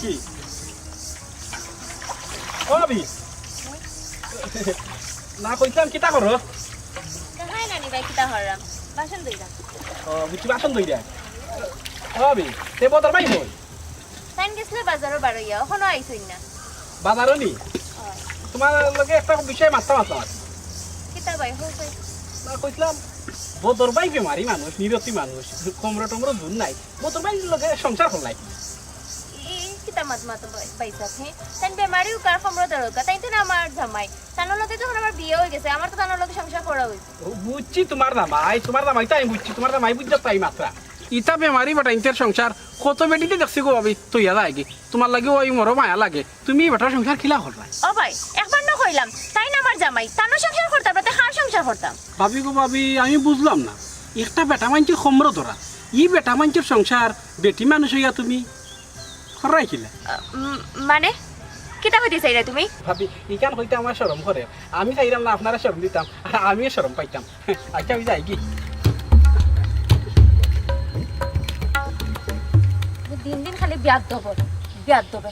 কি ও আবি না কইতাম কিতা করো হাই নানি ভাই কিতা হরাম বাসন দইরা ও বুঝি বাসন ধই দেয় ও আবি তে বদর ভাই হই তাইন গেছলে বাজারও বারইয়া এখনো আইছই না বাজারও নি তোমার লগে একটা বিষয় মাথা মাথা কিতা ভাই হই না কইতাম বদর ভাই বেমারি মানুষ নিরতি মানুষ কমরো টমরো দুন নাই বদর ভাই লগে সংসার হলাই কিতা মাত মাত পাইছা হে তাইন বেমারিও কার খমর দরকা তাইন তো আমার জামাই তানোর লগে যখন আমার বিয়ে হয়ে গেছে আমার তো তানোর লগে সংসার করা হইছে বুঝছি তোমার দামাই তাই বুঝছি তোমার দামাই বুঝছো তাই মাত্রা ইতা বেমারি বেটা ইন্টার সংসার কত বেটিতে দেখছি গো ভাবি তৈয়া লাগে তোমার লাগে ওই মরো মায়া লাগে তুমি বেটার সংসার খিলা করলাই ও ভাই একবার না কইলাম তাই না আমার জামাই তানোর সংসার করতাম না হার সংসার করতাম ভাবি গো ভাবি আমি বুঝলাম না একটা বেটা মানছির খমর ধরা ই বেটা মানছির সংসার বেটি মানুষ হইয়া তুমি খরাই খিলা মানে কিতা হইতে চাইরা তুমি ভাবি ইকান হইতে আমার শরম করে আমি চাইলাম না আপনারা শরম দিতাম আর আমিও শরম পাইতাম আচ্ছা আমি যাই কি দিন দিন খালি বিয়াদ দেব